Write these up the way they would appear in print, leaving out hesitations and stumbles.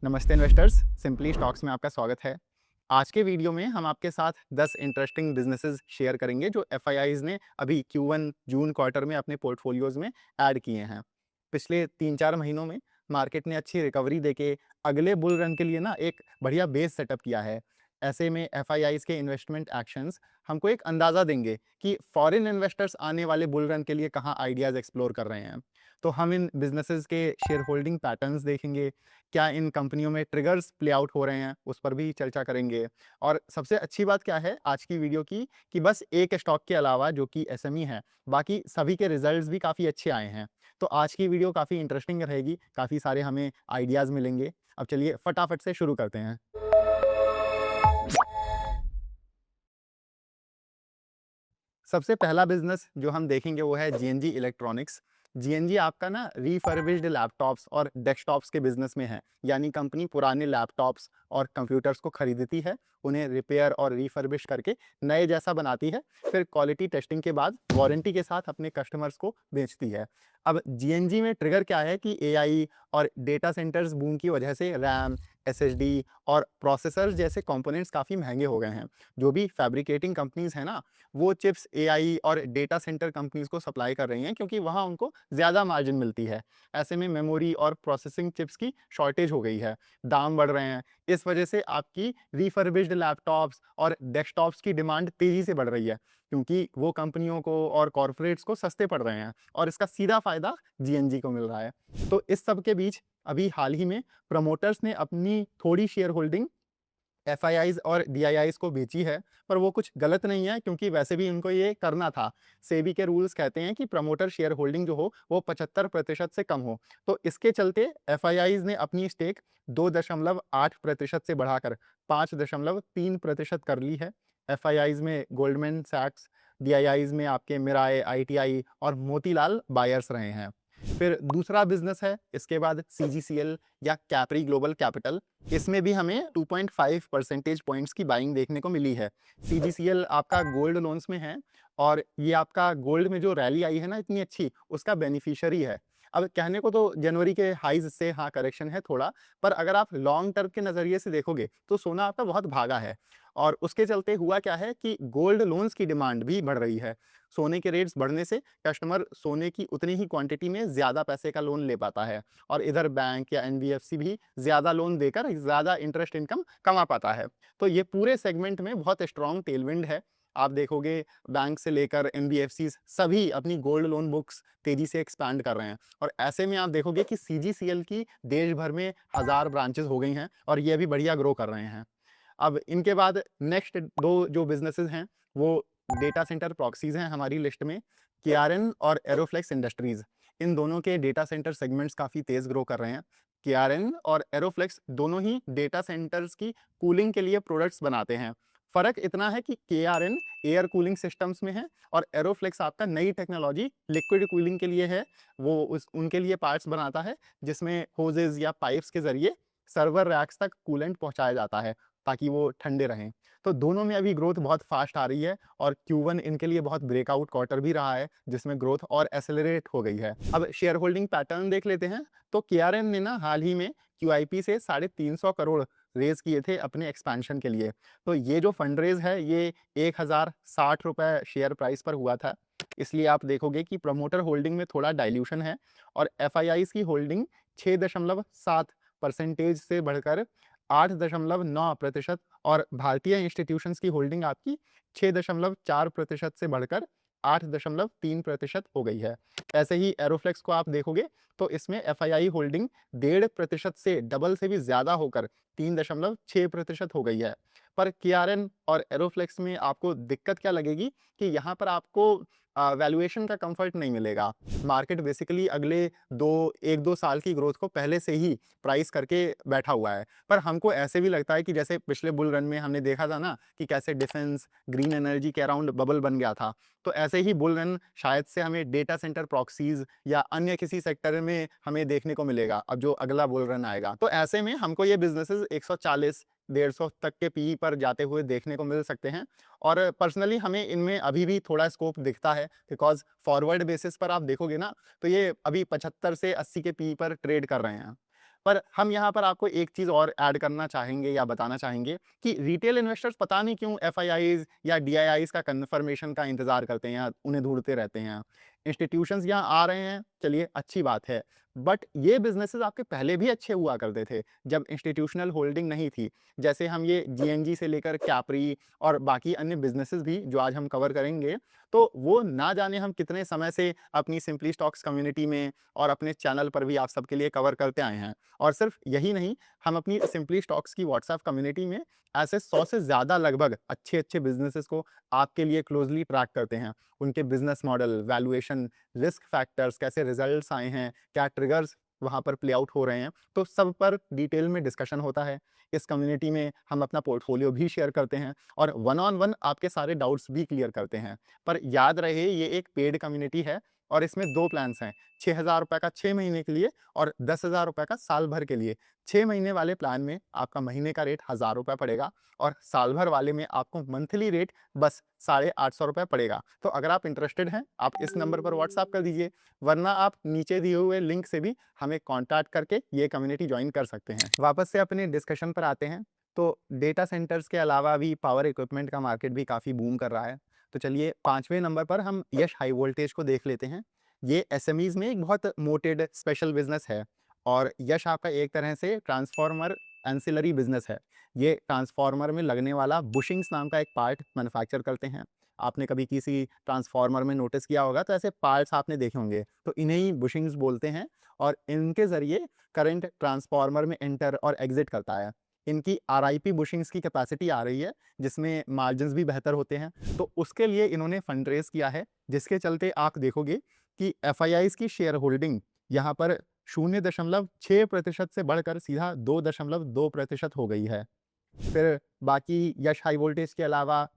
नमस्ते investors, simply stocks में आपका स्वागत है। आज के वीडियो में हम आपके साथ 10 इंटरेस्टिंग बिजनेसेस शेयर करेंगे जो एफआईआईज ने अभी Q1 जून क्वार्टर में अपने पोर्टफोलियोज में ऐड किए हैं। पिछले 3-4 महीनों में मार्केट ने अच्छी रिकवरी देके अगले बुल रन के लिए ना एक बढ़िया बेस सेटअप किया है। ऐसे में एफआईआईज के इन्वेस्टमेंट एक्शंस हमको एक अंदाज़ा देंगे कि फॉरेन इन्वेस्टर्स आने वाले बुल रन के लिए कहाँ आइडियाज़ एक्सप्लोर कर रहे हैं। तो हम इन बिजनेसेस के शेयर होल्डिंग पैटर्न्स देखेंगे, क्या इन कंपनियों में ट्रिगर्स प्ले आउट हो रहे हैं, उस पर भी चर्चा करेंगे। और सबसे अच्छी बात क्या है आज की वीडियो की कि बस एक स्टॉक के अलावा जो कि एसएमई है, बाकी सभी के रिजल्ट्स भी काफ़ी अच्छे आए हैं। तो आज की वीडियो काफ़ी इंटरेस्टिंग रहेगी, काफ़ी सारे हमें आइडियाज़ मिलेंगे। अब चलिए फटाफट से शुरू करते हैं। सबसे पहला बिजनेस जो हम देखेंगे वो है जीएनजी इलेक्ट्रॉनिक्स। जीएनजी आपका ना रिफर्बिश्ड लैपटॉप्स और डेस्कटॉप्स के बिजनेस में है, यानी कंपनी पुराने लैपटॉप्स और कंप्यूटर्स को खरीदती है, उन्हें रिपेयर और रिफर्बिश करके नए जैसा बनाती है, फिर क्वालिटी टेस्टिंग के बाद वारंटी के साथ अपने कस्टमर्स को बेचती है। अब जीएनजी में ट्रिगर क्या है कि एआई और डेटा सेंटर्स बूम की वजह से रैम, एसएसडी और प्रोसेसर जैसे कंपोनेंट्स काफ़ी महंगे हो गए हैं। जो भी फैब्रिकेटिंग कंपनीज हैं ना, वो चिप्स एआई और डेटा सेंटर कंपनीज को सप्लाई कर रही हैं क्योंकि वहाँ उनको ज़्यादा मार्जिन मिलती है। ऐसे में मेमोरी और प्रोसेसिंग चिप्स की शॉर्टेज हो गई है, दाम बढ़ रहे हैं। इस वजह से आपकी रिफर्बिश्ड लैपटॉप्स और डेस्कटॉप्स की डिमांड तेज़ी से बढ़ रही है क्योंकि वो कंपनियों को और कॉरपोरेट्स को सस्ते पड़ रहे हैं और इसका सीधा फ़ायदा जीएनजी को मिल रहा है। तो इस सब के बीच अभी हाल ही में प्रमोटर्स ने अपनी थोड़ी शेयर होल्डिंग एफआईआईज और डीआईआईज को बेची है, पर वो कुछ गलत नहीं है क्योंकि वैसे भी उनको ये करना था। सेबी के रूल्स कहते हैं कि प्रमोटर शेयर होल्डिंग जो हो वो 75% से कम हो। तो इसके चलते एफआईआईज ने अपनी स्टेक 2.8% से बढ़ाकर 5.3% कर ली है। एफआईआईज में गोल्डमैन सैक्स, डीआईआईज में आपके मिराए, आईटीआई और मोतीलाल बायर्स रहे हैं। फिर दूसरा बिजनेस है इसके बाद सीजीसीएल या कैप्री ग्लोबल कैपिटल। इसमें भी हमें 2.5 परसेंटेज पॉइंट्स की बाइंग देखने को मिली है। सीजीसीएल आपका गोल्ड लोन्स में है और ये आपका गोल्ड में जो रैली आई है ना इतनी अच्छी, उसका बेनिफिशियरी है। अब कहने को तो जनवरी के हाईज से हाँ करेक्शन है थोड़ा, पर अगर आप लॉन्ग टर्म के नज़रिए से देखोगे तो सोना आपका बहुत भागा है और उसके चलते हुआ क्या है कि गोल्ड लोन्स की डिमांड भी बढ़ रही है। सोने के रेट्स बढ़ने से कस्टमर सोने की उतनी ही क्वांटिटी में ज़्यादा पैसे का लोन ले पाता है और इधर बैंक या एनबीएफसी भी ज़्यादा लोन देकर ज़्यादा इंटरेस्ट इनकम कमा पाता है। तो ये पूरे सेगमेंट में बहुत स्ट्रॉन्ग टेलविंड है। आप देखोगे बैंक से लेकर एनबीएफसीज सभी अपनी गोल्ड लोन बुक्स तेजी से एक्सपैंड कर रहे हैं और ऐसे में आप देखोगे कि सीजीसीएल की देश भर में 1000 ब्रांचेस हो गई हैं और ये भी बढ़िया ग्रो कर रहे हैं। अब इनके बाद नेक्स्ट दो जो बिजनेसेस हैं वो डेटा सेंटर प्रॉक्सीज हैं हमारी लिस्ट में, केआरएन और एरोफ्लेक्स इंडस्ट्रीज। इन दोनों के डेटा सेंटर सेगमेंट्स काफ़ी तेज़ ग्रो कर रहे हैं। केआरएन और एरोफ्लेक्स दोनों ही डेटा सेंटर्स की कूलिंग के लिए प्रोडक्ट्स बनाते हैं। फ़र्क इतना है कि केआरएन एयर कूलिंग सिस्टम्स में है और एरोफ्लेक्स आपका नई टेक्नोलॉजी लिक्विड कूलिंग के लिए है। वो उस उनके लिए पार्ट्स बनाता है जिसमें होजेस या पाइप्स के ज़रिए सर्वर रैक्स तक कूलेंट पहुंचाया जाता है ताकि वो ठंडे रहें। तो दोनों में अभी ग्रोथ बहुत फास्ट आ रही है और Q1 इनके लिए बहुत ब्रेकआउट क्वार्टर भी रहा है जिसमें ग्रोथ और एक्सेलरेट हो गई है। अब शेयर होल्डिंग पैटर्न देख लेते हैं। तो केआरएन ने ना हाल ही में QIP से 350 करोड़ रेज किए थे अपने एक्सपेंशन के लिए। तो ये जो फंड रेज है ये 1060 रुपए शेयर प्राइस पर हुआ था। इसलिए आप देखोगे कि प्रमोटर होल्डिंग में थोड़ा डाइल्यूशन है और एफआईआईज की होल्डिंग 6.7% से बढ़कर 8.9% और भारतीय इंस्टीट्यूशंस की होल्डिंग आपकी 6.4% से बढ़कर 8.3% हो गई है। ऐसे ही एरोफ्लेक्स को आप देखोगे तो इसमें एफआईआई होल्डिंग 1.5% से डबल से भी ज़्यादा होकर 3.6% हो गई है। पर केआरएन और एरोफ्लेक्स में आपको दिक्कत क्या लगेगी कि यहाँ पर आपको वैल्यूएशन का कंफर्ट नहीं मिलेगा। मार्केट बेसिकली अगले 1-2 साल की ग्रोथ को पहले से ही प्राइस करके बैठा हुआ है। पर हमको ऐसे भी लगता है कि जैसे पिछले बुल रन में हमने देखा था ना कि कैसे डिफेंस, ग्रीन एनर्जी के अराउंड बबल बन गया था। तो ऐसे ही बुल रन शायद से हमें डेटा सेंटर प्रॉक्सीज या अन्य किसी सेक्टर में हमें देखने को मिलेगा अब जो अगला बुल रन आएगा। तो ऐसे में हमको ये बिजनेसेस 140 150 तक के पीई पर जाते हुए देखने को मिल सकते हैं और पर्सनली हमें इनमें अभी भी थोड़ा स्कोप दिखता है बिकॉज फॉरवर्ड बेसिस पर आप देखोगे ना तो ये अभी 75 से 80 के पीई पर ट्रेड कर रहे हैं। पर हम यहाँ पर आपको एक चीज़ और ऐड करना चाहेंगे या बताना चाहेंगे कि रिटेल इन्वेस्टर्स पता नहीं क्यों एफआईआईज़ या डीआईआईज़ का कन्फर्मेशन का इंतज़ार करते हैं या उन्हें ढूँढते रहते हैं। इंस्टीट्यूशंस यहाँ आ रहे हैं, चलिए अच्छी बात है। बट ये बिज़नेसेस आपके पहले भी अच्छे हुआ करते थे, जब इंस्टीट्यूशनल होल्डिंग नहीं थी। जैसे हम ये जीएनजी से लेकर कैपरी और बाकी अन्य बिज़नेसेस भी जो आज हम कवर करेंगे, तो वो ना जाने हम कितने समय से अपनी सिंपली स्टॉक्स कम्युनिटी में और अपने चैनल पर भी आप सबके लिए कवर करते आए हैं। और सिर्फ यही नहीं, हम अपनी सिंपली स्टॉक्स की व्हाट्सएप कम्युनिटी में ऐसे 100 से ज़्यादा लगभग अच्छे-अच्छे बिज़नेसेस को आपके लिए क्लोज़ली ट्रैक करते हैं। उनके business model, valuation, risk factors, कैसे रिज़ल्ट्स आए हैं, क्या ट्रिगर्स वहाँ पर प्ले आउट हो रहे हैं, तो सब पर डिटेल में डिस्कशन होता है। इस कम्युनिटी में हम अपना पोर्टफोलियो भी शेयर करते हैं और वन ऑन वन आपके सारे डाउट्स भी क्लियर करते हैं। पर याद रहे, ये एक पेड कम्युनिटी है और इसमें 2 प्लान्स हैं, ₹6000 का 6 महीने के लिए और ₹10,000 का साल भर के लिए। 6 महीने वाले प्लान में आपका महीने का रेट ₹1000 पड़ेगा और साल भर वाले में आपको मंथली रेट बस ₹850 पड़ेगा। तो अगर आप इंटरेस्टेड हैं, आप इस नंबर पर व्हाट्सएप कर दीजिए, वरना आप नीचे दिए हुए लिंक से भी हमें कॉन्टैक्ट करके ये कम्युनिटी जॉइन कर सकते हैं। वापस से अपने डिस्कशन पर आते हैं, तो डेटा सेंटर्स के अलावा भी पावर इक्विपमेंट का मार्केट भी काफ़ी बूम कर रहा है। तो चलिए 5वें नंबर पर हम यश हाई वोल्टेज को देख लेते हैं। ये एसएमईज़ में एक बहुत मोटेड स्पेशल बिज़नेस है और यश आपका एक तरह से ट्रांसफॉर्मर एंसिलरी बिज़नेस है। ये ट्रांसफॉर्मर में लगने वाला बुशिंग्स नाम का एक पार्ट मैन्युफैक्चर करते हैं। आपने कभी किसी ट्रांसफॉर्मर में नोटिस किया होगा तो ऐसे पार्ट्स आपने देखे होंगे, तो इन्हें ही बुशिंग्स बोलते हैं और इनके ज़रिए करंट ट्रांसफॉर्मर में एंटर और एग्ज़िट करता है। इनकी आरआईपी बुशिंग्स की कैपेसिटी आ रही है, जिसमें मार्जिन्स भी बेहतर होते हैं, तो उसके लिए इन्होंने फंड रेज़ किया है, जिसके चलते आप देखोगे कि एफआईआईज़ की शेयर होल्डिंग यहाँ पर 0.6% से बढ़कर सीधा 2.2% हो गई है। फिर बाकी यश हाई वोल्टेज के अलावा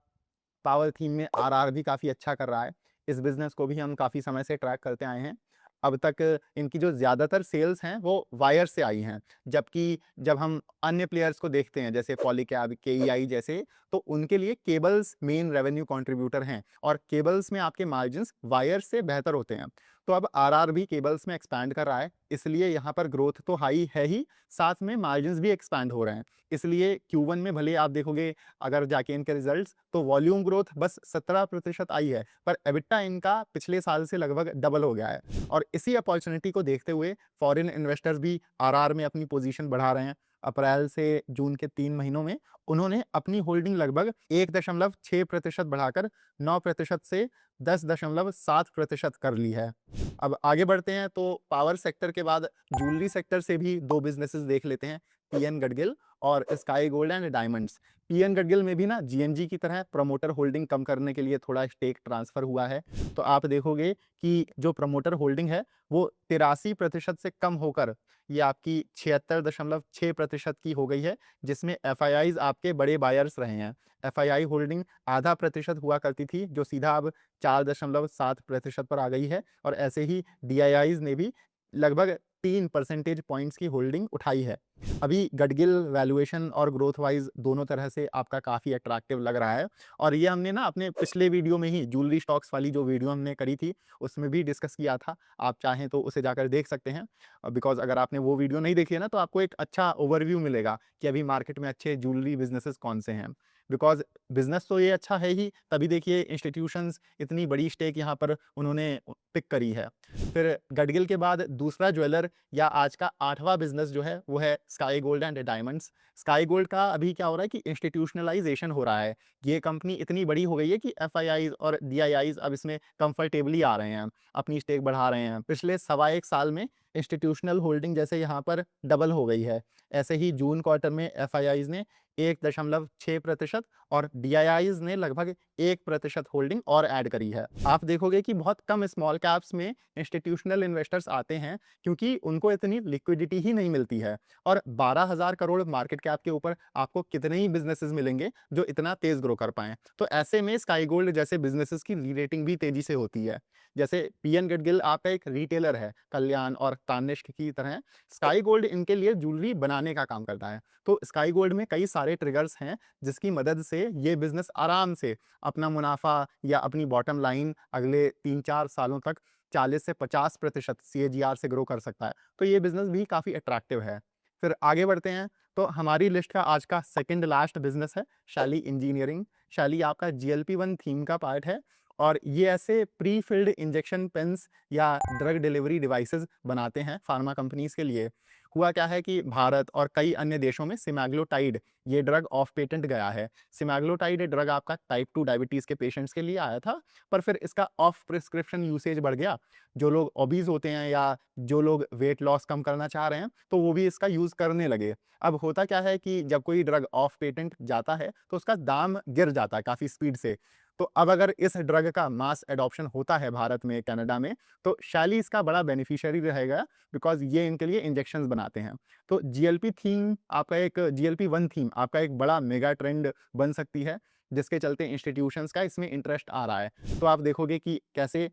पावर थीम में आरआर भी काफ़ी अच्छा कर रहा है। इस बिज़नेस को भी हम काफ़ी समय से ट्रैक करते आए हैं। अब तक इनकी जो ज़्यादातर सेल्स हैं वो वायर से आई हैं, जबकि जब हम अन्य प्लेयर्स को देखते हैं जैसे पॉलीकैब, केईआई जैसे, तो उनके लिए केबल्स मेन रेवेन्यू कंट्रीब्यूटर हैं और केबल्स में आपके मार्जिन्स वायर से बेहतर होते हैं। तो अब आरआर भी केबल्स में एक्सपैंड कर रहा है, इसलिए यहाँ पर ग्रोथ तो हाई है ही, साथ में मार्जिन्स भी एक्सपैंड हो रहे हैं। इसलिए Q1 में भले आप देखोगे अगर जाके इनके रिजल्ट्स, तो वॉल्यूम ग्रोथ बस 17% आई है, पर एबिटा इनका पिछले साल से लगभग डबल हो गया है। और इसी अपॉर्चुनिटी को देखते हुए फॉरेन इन्वेस्टर्स भी आरआर में अपनी पोजीशन बढ़ा रहे हैं। अप्रैल से जून के 3 महीनों में उन्होंने अपनी होल्डिंग लगभग 1.6% बढ़ाकर 9% से 10.7% कर ली है। अब आगे बढ़ते हैं, तो पावर सेक्टर के बाद ज्वेलरी सेक्टर से भी 2 बिज़नेसेस देख लेते हैं, पीएन गडगिल और sky gold and diamonds. PN Gadgil में भी ना जीएनजी की तरह प्रमोटर होल्डिंग कम करने के लिए थोड़ा स्टेक ट्रांसफ़र हुआ है। तो आप देखोगे कि जो प्रमोटर होल्डिंग है वो 83% से कम होकर ये आपकी 76.6% की हो गई है, जिसमें एफआईआईज़ आपके बड़े बायर्स रहे हैं। एफआईआई होल्डिंग आधा प्रतिशत हुआ करती थी, जो सीधा अब 4.7% पर आ गई है और ऐसे ही डीआईआईज़ ने भी लगभग 3 परसेंटेज पॉइंट्स की होल्डिंग उठाई है। अभी गडगिल वैल्यूएशन और ग्रोथ वाइज़ दोनों तरह से आपका काफ़ी अट्रैक्टिव लग रहा है और ये हमने ना अपने पिछले वीडियो में ही ज्वेलरी स्टॉक्स वाली जो वीडियो हमने करी थी, उसमें भी डिस्कस किया था। आप चाहें तो उसे जाकर देख सकते हैं। बिकॉज़ अगर आपने वो वीडियो नहीं देखी है ना, तो आपको एक अच्छा ओवरव्यू मिलेगा कि अभी मार्केट में अच्छे ज्वेलरी बिज़नेसेस कौन से हैं। बिकॉज़ बिज़नेस तो ये अच्छा है ही, तभी देखिए इंस्टीट्यूशंस इतनी बड़ी स्टेक यहाँ पर उन्होंने पिक करी है। फिर गडगिल के बाद दूसरा ज्वेलर या आज का 8वां बिज़नेस जो है वो है sky gold and diamonds. Sky gold का अभी क्या हो रहा है कि इंस्टीट्यूशनलाइज़ेशन हो रहा है। ये कंपनी इतनी बड़ी हो गई है कि एफआईआईज़ और डीआईआईज़ अब इसमें कंफर्टेबली आ रहे हैं, अपनी स्टेक बढ़ा रहे हैं। पिछले सवा 1 साल में इंस्टीट्यूशनल होल्डिंग जैसे यहाँ पर डबल हो गई है। ऐसे ही जून क्वार्टर में एफआईआईज़ ने 1.6% और डीआईआईज़ ने लगभग 1% होल्डिंग और ऐड करी है। आप देखोगे कि बहुत कम स्मॉल कैप्स में इंस्टीट्यूशनल इन्वेस्टर्स आते हैं, क्योंकि उनको इतनी लिक्विडिटी ही नहीं मिलती है और 12,000 करोड़ मार्केट कैप के ऊपर आपको कितने ही बिज़नेसेस मिलेंगे जो इतना तेज़ ग्रो कर पाएँ। तो ऐसे में स्काई गोल्ड जैसे बिज़नेसेस की री-रेटिंग भी तेज़ी से होती है। जैसे पीएन गडगिल आपका एक रिटेलर है, कल्याण और तानिष्क की तरह, स्काई गोल्ड इनके लिए ज्वेलरी बनाने का काम करता है। तो स्काई गोल्ड में कई सारे ट्रिगर्स हैं, जिसकी मदद से ये बिज़नेस आराम से अपना मुनाफ़ा या अपनी बॉटम लाइन अगले 3-4 सालों तक 40 से 50% सीएजीआर से ग्रो कर सकता है। तो ये बिज़नेस भी काफ़ी अट्रैक्टिव है। फिर आगे बढ़ते हैं, तो हमारी लिस्ट का आज का सेकंड लास्ट बिज़नेस है शैली इंजीनियरिंग। शैली आपका GLP-1 थीम का पार्ट है और ये ऐसे प्री फिल्ड इंजेक्शन पेन्स या ड्रग डिलीवरी डिवाइसेज़ बनाते हैं फार्मा कंपनीज़ के लिए। हुआ क्या है कि भारत और कई अन्य देशों में सेमाग्लोटाइड ये ड्रग ऑफ पेटेंट गया है। सेमाग्लोटाइड ड्रग आपका टाइप 2 डायबिटीज़ के पेशेंट्स के लिए आया था, पर फिर इसका ऑफ प्रिस्क्रिप्शन यूसेज बढ़ गया। जो लोग ओबीज़ होते हैं या जो लोग वेट लॉस कम करना चाह रहे हैं, तो वो भी इसका यूज़ करने लगे। अब होता क्या है कि जब कोई ड्रग ऑफ पेटेंट जाता है, तो उसका दाम गिर जाता है काफ़ी स्पीड से। तो अब अगर इस ड्रग का मास एडॉप्शन होता है भारत में, कनाडा में, तो शैली इसका बड़ा बेनिफिशियरी रहेगा बिकॉज़ ये इनके लिए इंजेक्शंस बनाते हैं। तो GLP-1 थीम आपका एक बड़ा मेगा ट्रेंड बन सकती है, जिसके चलते इंस्टीट्यूशंस का इसमें इंटरेस्ट आ रहा है। तो आप देखोगे कि कैसे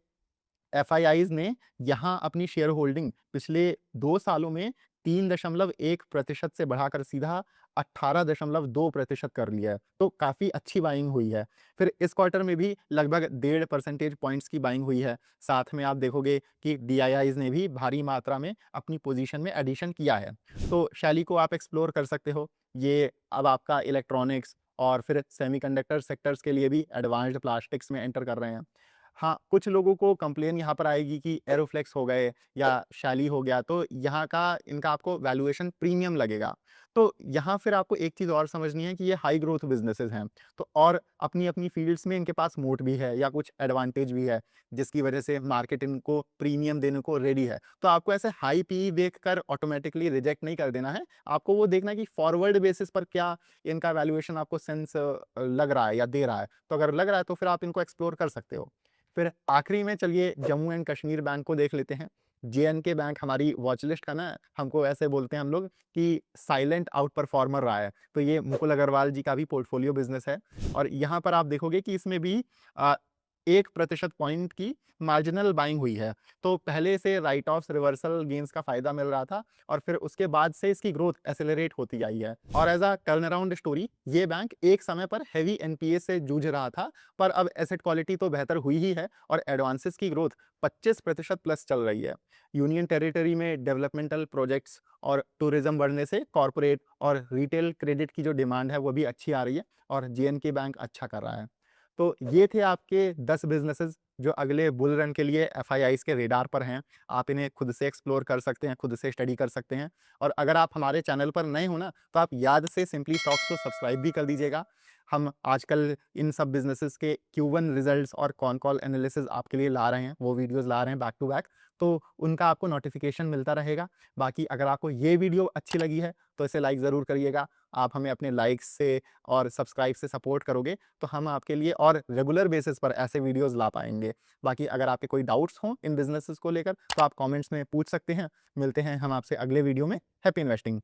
एफआईआईज़ ने यहाँ अपनी शेयर होल्डिंग पिछले 2 सालों में 3.1% से बढ़ाकर सीधा 18.2% कर लिया है। तो काफ़ी अच्छी बाइंग हुई है। फिर इस क्वार्टर में भी लगभग 1.5 परसेंटेज पॉइंट्स की बाइंग हुई है। साथ में आप देखोगे कि डीआईआईज़ ने भी भारी मात्रा में अपनी पोजीशन में एडिशन किया है। तो शैली को आप एक्सप्लोर कर सकते हो। ये अब आपका इलेक्ट्रॉनिक्स और फिर सेमीकंडक्टर सेक्टर्स के लिए भी एडवांस्ड प्लास्टिक्स में एंटर कर रहे हैं। हाँ, कुछ लोगों को कंप्लेन यहाँ पर आएगी कि एरोफ्लेक्स हो गए या शैली हो गया, तो यहाँ का इनका आपको वैल्यूएशन प्रीमियम लगेगा। तो यहाँ फिर आपको एक चीज़ और समझनी है कि ये हाई ग्रोथ बिज़नेसेस हैं, तो और अपनी-अपनी फ़ील्ड्स में इनके पास मोट भी है या कुछ एडवांटेज भी है, जिसकी वजह से मार्केट इनको प्रीमियम देने को रेडी है। तो आपको ऐसे हाई पीई देखकर ऑटोमैटिकली रिजेक्ट नहीं कर देना है। आपको वो देखना है कि फॉरवर्ड बेसिस पर क्या इनका वैल्यूएशन आपको सेंस लग रहा है या दे रहा है। तो अगर लग रहा है, तो फिर आप इनको एक्सप्लोर कर सकते हो। फिर आखिरी में चलिए जम्मू एंड कश्मीर बैंक को देख लेते हैं। जेएनके बैंक हमारी वॉच लिस्ट का ना, हमको ऐसे बोलते हैं हम लोग कि साइलेंट आउट परफॉर्मर रहा है। तो ये मुकुल अग्रवाल जी का भी पोर्टफोलियो बिज़नेस है और यहाँ पर आप देखोगे कि इसमें भी 1% पॉइंट की मार्जिनल बाइंग हुई है। तो पहले से राइट ऑफ्स, रिवर्सल गेन्स का फ़ायदा मिल रहा था और फिर उसके बाद से इसकी ग्रोथ एक्सेलरेट होती आई है। और as a turn around story, ये बैंक एक समय पर हेवी एनपीए से जूझ रहा था, पर अब एसेट क्वालिटी तो बेहतर हुई ही है और एडवांसेस की ग्रोथ 25% प्लस चल रही है। यूनियन टेरिटरी में डेवलपमेंटल प्रोजेक्ट्स और टूरिज्म बढ़ने से कॉर्पोरेट और रिटेल क्रेडिट की जो डिमांड है, वो भी अच्छी आ रही है और जेएनके बैंक अच्छा कर रहा है। तो ये थे आपके 10 बिज़नेसेस जो अगले बुल रन के लिए एफआईआईज़ के रेडार पर हैं। आप इन्हें खुद से एक्सप्लोर कर सकते हैं, खुद से स्टडी कर सकते हैं और अगर आप हमारे चैनल पर नए हो ना, तो आप याद से सिंपली स्टॉक्स को सब्सक्राइब भी कर दीजिएगा। हम आजकल इन सब बिज़नेसेस के Q1 रिजल्ट्स और कॉन कॉल एनालिसिस आपके लिए ला रहे हैं, वो वीडियोज़ ला रहे हैं बैक टू बैक, तो उनका आपको नोटिफ़िकेशन मिलता रहेगा। बाकी अगर आपको ये वीडियो अच्छी लगी है, तो इसे लाइक ज़रूर करिएगा। आप हमें अपने लाइक्स से और सब्सक्राइब से सपोर्ट करोगे, तो हम आपके लिए और रेगुलर बेसिस पर ऐसे वीडियोज़ ला पाएँगे। बाकी अगर आपके कोई डाउट्स हों इन बिज़नेसेस को लेकर, तो आप कमेंट्स में पूछ सकते हैं। मिलते हैं हम आपसे अगले वीडियो में। Happy investing.